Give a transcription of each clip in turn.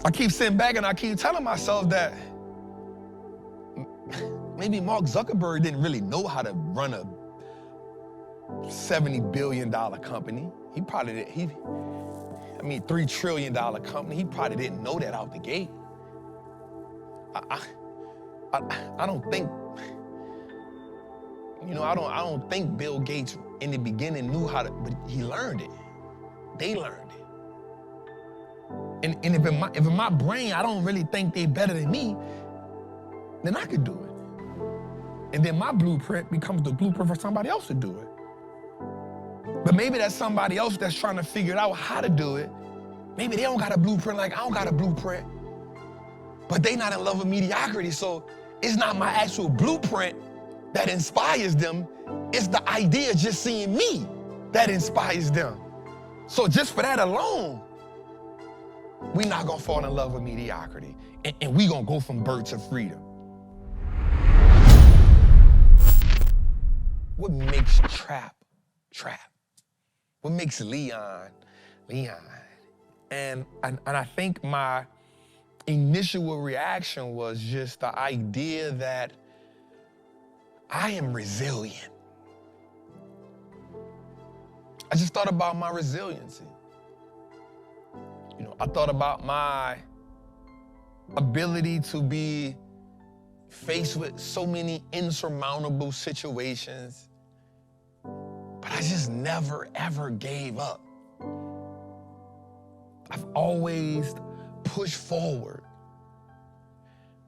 I keep sitting back and I keep telling myself that maybe Mark Zuckerberg didn't really know how to run a $70 billion company. He probably did, $3 trillion company. He probably didn't know that out the gate. I don't think, I don't think Bill Gates in the beginning knew how to, but he learned it. They learned it. And if in my brain, I don't really think they better than me, then I could do it. And then my blueprint becomes the blueprint for somebody else to do it. But maybe that's somebody else that's trying to figure out how to do it. Maybe they don't got a blueprint like I don't got a blueprint. But they not in love with mediocrity, so it's not my actual blueprint that inspires them. It's the idea of just seeing me that inspires them. So just for that alone, we're not gonna fall in love with mediocrity. And we gonna go from birth to freedom. What makes Trap? What makes Leon? And I think my initial reaction was just the idea that I am resilient. I just thought about my resiliency. I thought about my ability to be faced with so many insurmountable situations, but I just never, ever gave up. I've always pushed forward.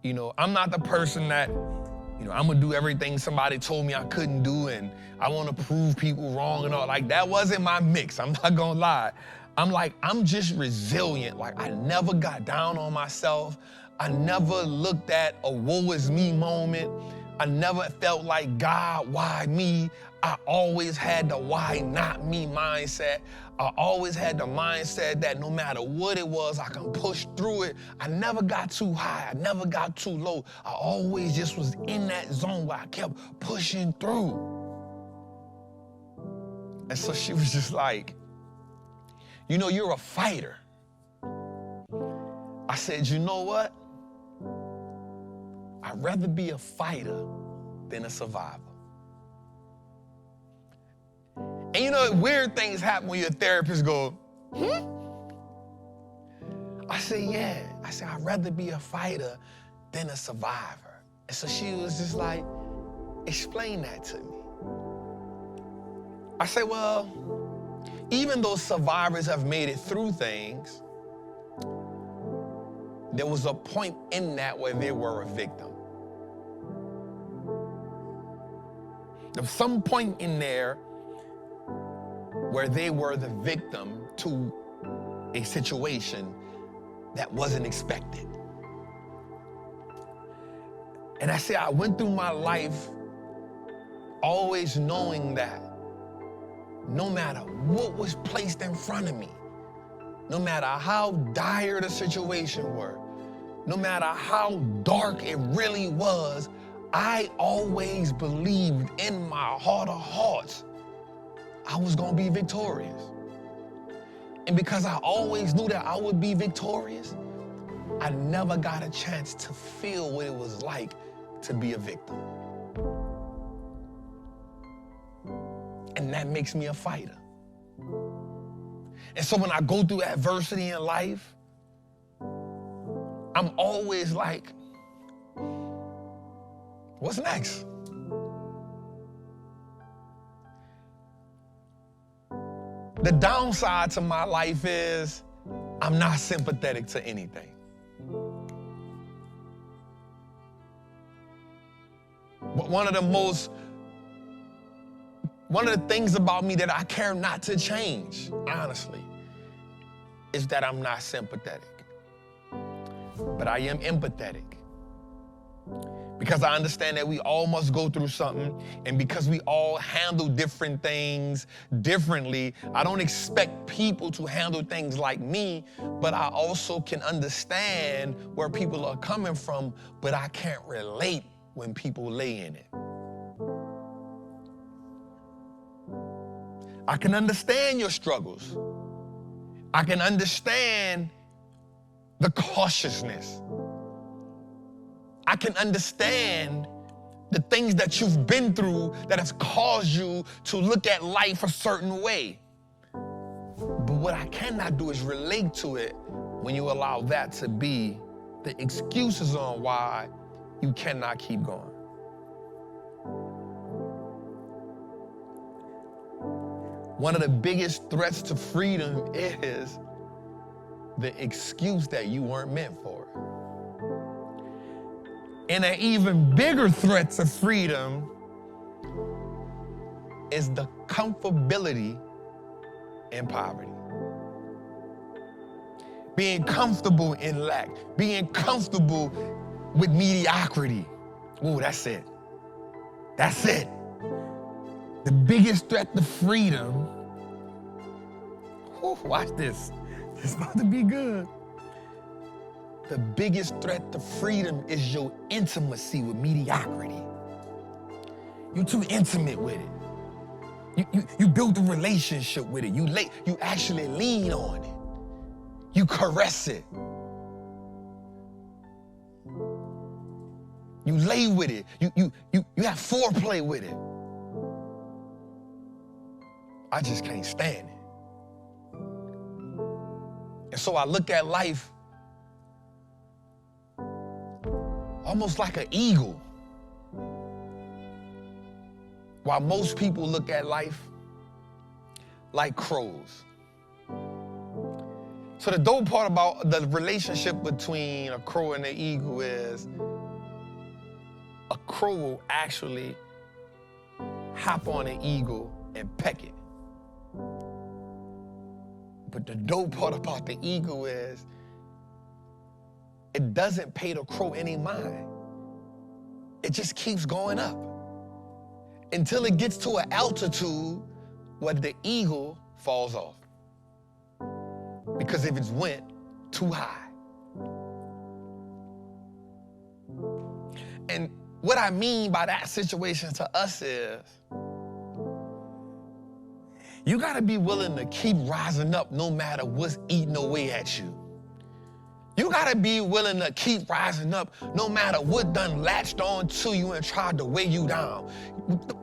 I'm not the person that, I'm gonna do everything somebody told me I couldn't do and I wanna prove people wrong and all. Like, that wasn't my mix, I'm not gonna lie. I'm just resilient. Like, I never got down on myself. I never looked at a woe is me moment. I never felt like, God, why me? I always had the why not me mindset. I always had the mindset that no matter what it was, I can push through it. I never got too high. I never got too low. I always just was in that zone where I kept pushing through. And so she was just like, you're a fighter. I said, you know what? I'd rather be a fighter than a survivor. And weird things happen when your therapist go, I said, yeah. I said, I'd rather be a fighter than a survivor. And so she was just like, explain that to me. I said, well, even though survivors have made it through things, there was a point in that where they were a victim. There was some point in there where they were the victim to a situation that wasn't expected. And I said, I went through my life always knowing that no matter what was placed in front of me, no matter how dire the situation were, no matter how dark it really was, I always believed in my heart of hearts I was gonna be victorious. And because I always knew that I would be victorious, I never got a chance to feel what it was like to be a victim. And that makes me a fighter. And so when I go through adversity in life, I'm always like, what's next? The downside to my life is I'm not sympathetic to anything. But one of the things about me that I care not to change, honestly, is that I'm not sympathetic. But I am empathetic. Because I understand that we all must go through something, and because we all handle different things differently, I don't expect people to handle things like me, but I also can understand where people are coming from, but I can't relate when people lay in it. I can understand your struggles. I can understand the cautiousness. I can understand the things that you've been through that has caused you to look at life a certain way. But what I cannot do is relate to it when you allow that to be the excuses on why you cannot keep going. One of the biggest threats to freedom is the excuse that you weren't meant for. And an even bigger threat to freedom is the comfortability in poverty. Being comfortable in lack, being comfortable with mediocrity. Ooh, that's it. That's it. The biggest threat to freedom, ooh, watch this. This is about to be good. The biggest threat to freedom is your intimacy with mediocrity. You're too intimate with it. You build a relationship with it. You actually lean on it. You caress it. You lay with it. You have foreplay with it. I just can't stand it. And so I look at life almost like an eagle. While most people look at life like crows. So the dope part about the relationship between a crow and an eagle is a crow will actually hop on an eagle and peck it. But the dope part about the eagle is it doesn't pay the crow any mind. It just keeps going up until it gets to an altitude where the eagle falls off. Because if it's went too high. And what I mean by that situation to us is you gotta be willing to keep rising up no matter what's eating away at you. You gotta be willing to keep rising up no matter what done latched on to you and tried to weigh you down.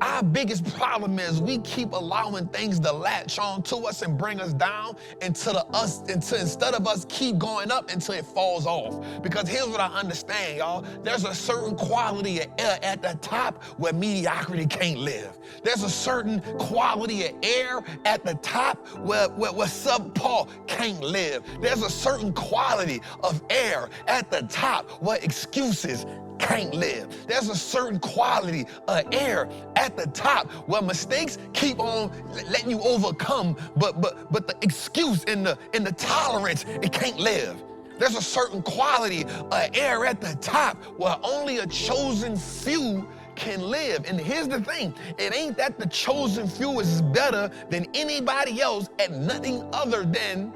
Our biggest problem is we keep allowing things to latch on to us and bring us down until instead of us keep going up until it falls off. Because here's what I understand, y'all. There's a certain quality of air at the top where mediocrity can't live. There's a certain quality of air at the top where subpar can't live. There's a certain quality of air at the top where excuses can't live. There's a certain quality of air at the top where mistakes keep on letting you overcome, but the excuse and the tolerance, it can't live. There's a certain quality of air at the top where only a chosen few can live. And here's the thing, it ain't that the chosen few is better than anybody else at nothing other than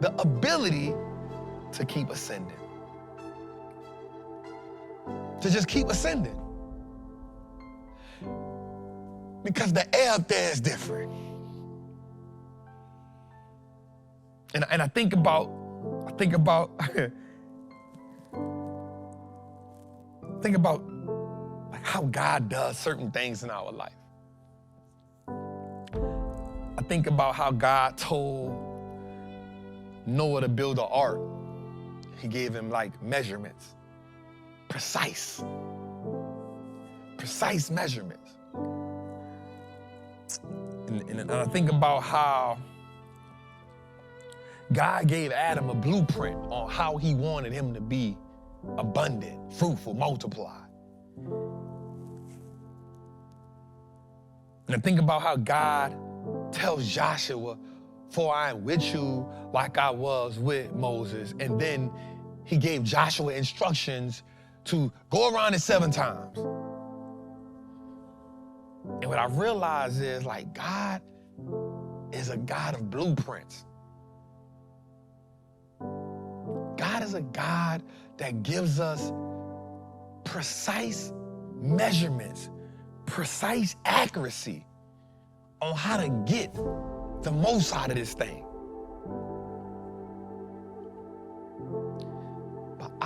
the ability to keep ascending. To just keep ascending. Because the air up there is different. And I think about like how God does certain things in our life. I think about how God told Noah to build an ark. He gave him like measurements. Precise measurements. And I think about how God gave Adam a blueprint on how he wanted him to be abundant, fruitful, multiply. And I think about how God tells Joshua, "For I am with you like I was with Moses." And then he gave Joshua instructions to go around it 7 times. And what I realized is like God is a God of blueprints. God is a God that gives us precise measurements, precise accuracy on how to get the most out of this thing.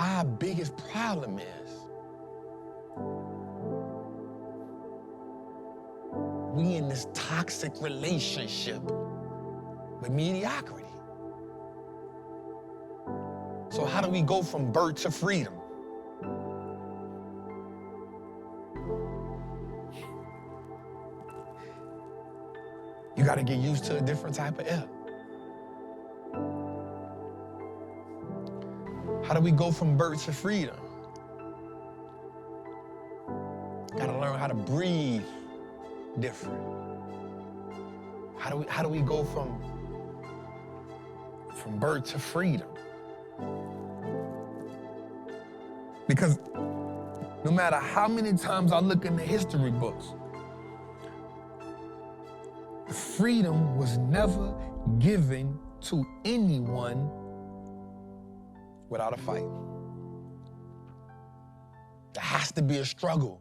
our biggest problem is we in this toxic relationship with mediocrity. So how do we go from birth to freedom? You got to get used to a different type of air. How do we go from birth to freedom? Got to learn how to breathe different. How do we go from birth to freedom? Because no matter how many times I look in the history books, freedom was never given to anyone without a fight. There has to be a struggle.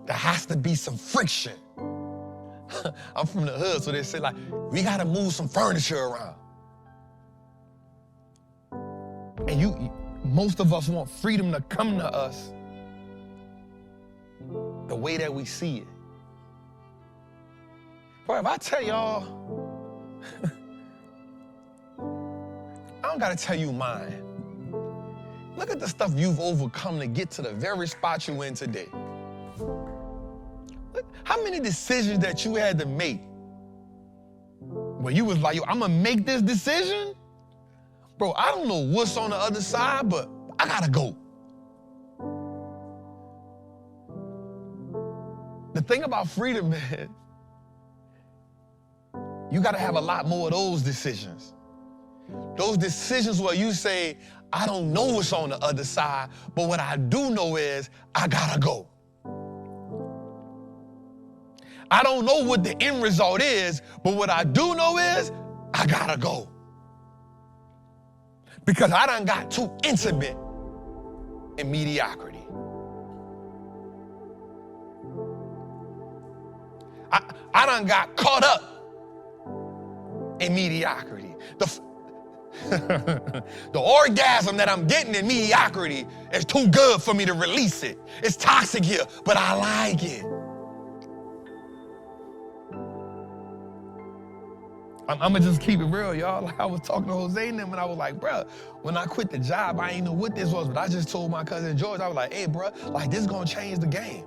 There has to be some friction. I'm from the hood, so they say, like, we gotta move some furniture around. And most of us want freedom to come to us the way that we see it. Boy, if I tell y'all, I don't gotta tell you mine. Look at the stuff you've overcome to get to the very spot you in today. Look, how many decisions that you had to make where you was like, yo, I'm gonna make this decision? Bro, I don't know what's on the other side, but I gotta go. The thing about freedom, man, you gotta have a lot more of those decisions. Those decisions where you say, I don't know what's on the other side, but what I do know is I gotta go. I don't know what the end result is, but what I do know is I gotta go. Because I done got too intimate in mediocrity. I done got caught up in mediocrity. The orgasm that I'm getting in mediocrity is too good for me to release it. It's toxic here, but I like it. I'm gonna just keep it real, y'all. Like I was talking to Jose and them, and I was like, bruh, when I quit the job, I ain't know what this was, but I just told my cousin George, I was like, hey, bruh, like this is gonna change the game.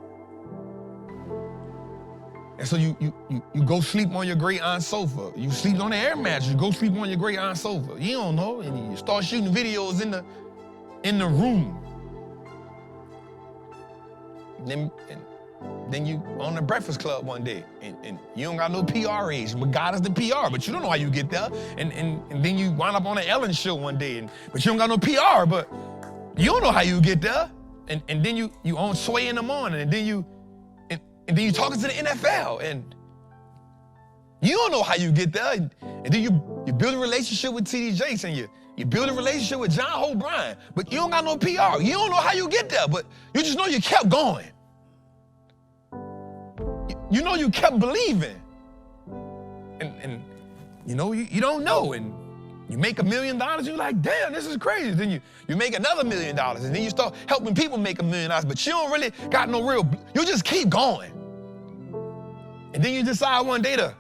And so you go sleep on your great aunt's sofa. You sleep on the air mattress. You go sleep on your great aunt's sofa. You don't know, and you start shooting videos in the room. And then you on the Breakfast Club one day, and you don't got no PR age, but God is the PR, but you don't know how you get there. And then you wind up on the Ellen show one day, but you don't got no PR, but you don't know how you get there. And then you on Sway in the morning, and then you talking to the NFL, and you don't know how you get there. And then you build a relationship with TD Jakes, and you build a relationship with John Hope Bryan, but you don't got no PR. You don't know how you get there, but you just know you kept going. You know you kept believing. And you know, you don't know, and you make $1 million, you're like, damn, this is crazy. Then you make another $1 million, and then you start helping people make $1 million, but you don't really got no real, you just keep going. And then you decide one day to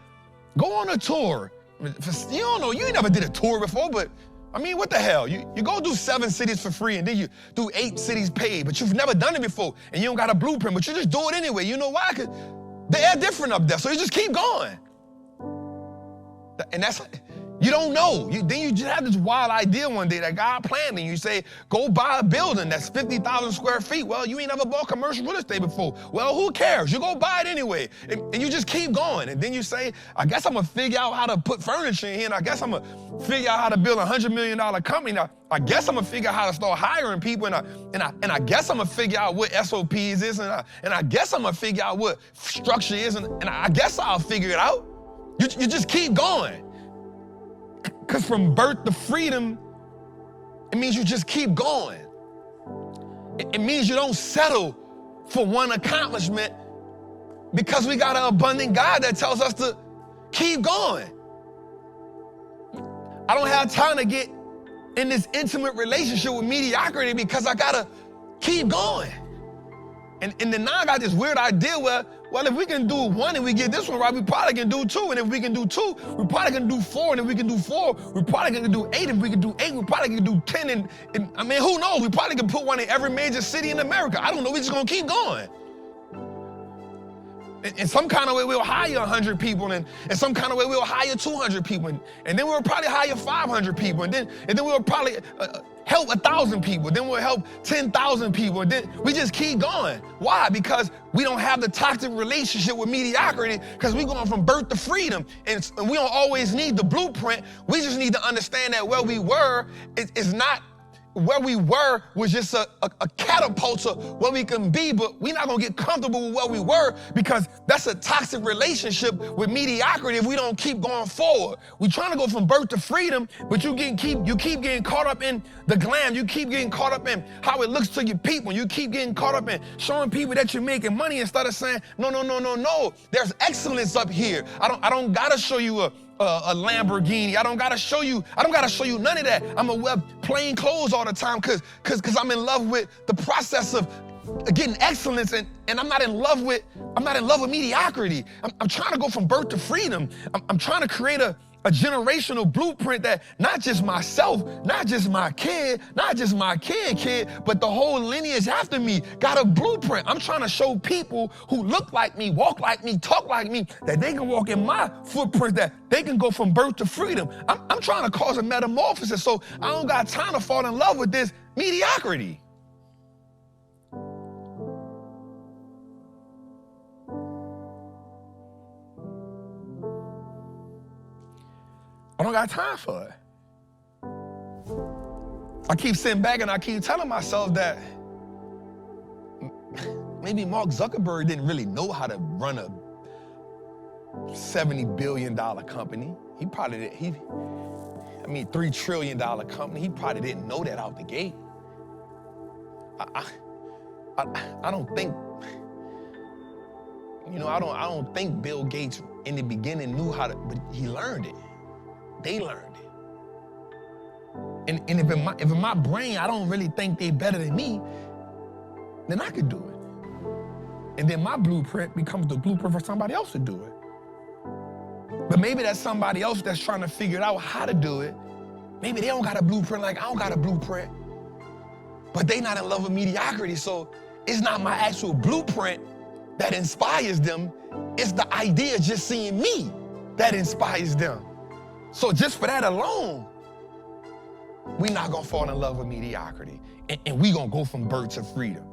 go on a tour. You don't know, you ain't never did a tour before, but I mean, what the hell? You go do 7 cities for free, and then you do 8 cities paid, but you've never done it before, and you don't got a blueprint, but you just do it anyway. You know why? Because the air different up there, so you just keep going. And that's, you don't know. Then you just have this wild idea one day that God planned, and you say, go buy a building that's 50,000 square feet. Well, you ain't never bought commercial real estate before. Well, who cares? You go buy it anyway. And you just keep going. And then you say, I guess I'm gonna figure out how to put furniture in here, and I guess I'm gonna figure out how to build a $100 million company. Now, I guess I'm gonna figure out how to start hiring people, and I guess I'm gonna figure out what SOPs is, and I guess I'm gonna figure out what structure is, and I guess I'll figure it out. You just keep going. Because from birth to freedom, it means you just keep going. It means you don't settle for one accomplishment, because we got an abundant God that tells us to keep going. I don't have time to get in this intimate relationship with mediocrity because I gotta keep going. And then now I got this weird idea where, well, if we can do one and we get this one right, we probably can do two. And if we can do two, we probably can do four. And if we can do four, we probably can do eight. If we can do eight, we probably can do 10. And I mean, who knows? We probably can put one in every major city in America. I don't know. We're just going to keep going. In some kind of way, we'll hire 100 people, and in some kind of way, we'll hire 200 people, and then we'll probably hire 500 people, and then we'll probably help 1,000 people, then we'll help 10,000 people, and then we just keep going. Why? Because we don't have the toxic relationship with mediocrity, because we're going from birth to freedom, and we don't always need the blueprint. We just need to understand that where we were is not. Where we were was just a catapult to where we can be, but we're not gonna get comfortable with where we were because that's a toxic relationship with mediocrity if we don't keep going forward. We're trying to go from birth to freedom, but you keep getting caught up in the glam. You keep getting caught up in how it looks to your people. You keep getting caught up in showing people that you're making money instead of saying, no. There's excellence up here. I don't gotta show you a Lamborghini. I don't gotta show you none of that. I'm gonna wear plain clothes all the time because I'm in love with the process of getting excellence, and I'm not in love with mediocrity. I'm trying to go from birth to freedom. I'm trying to create a generational blueprint that not just myself, not just my kid, not just my kid, but the whole lineage after me got a blueprint. I'm trying to show people who look like me, walk like me, talk like me, that they can walk in my footprint, that they can go from birth to freedom. I'm trying to cause a metamorphosis, so I don't got time to fall in love with this mediocrity. I don't got time for it. I keep sitting back and I keep telling myself that maybe Mark Zuckerberg didn't really know how to run a $70 billion company. He probably did. $3 trillion company. He probably didn't know that out the gate. I don't think, I don't think Bill Gates in the beginning knew how to, but he learned it. They learned it. And if in my brain, I don't really think they better than me, then I could do it. And then my blueprint becomes the blueprint for somebody else to do it. But maybe that's somebody else that's trying to figure out how to do it. Maybe they don't got a blueprint like I don't got a blueprint. But they not in love with mediocrity, so it's not my actual blueprint that inspires them. It's the idea of just seeing me that inspires them. So just for that alone, we're not gonna fall in love with mediocrity, and we're gonna go from birth to freedom.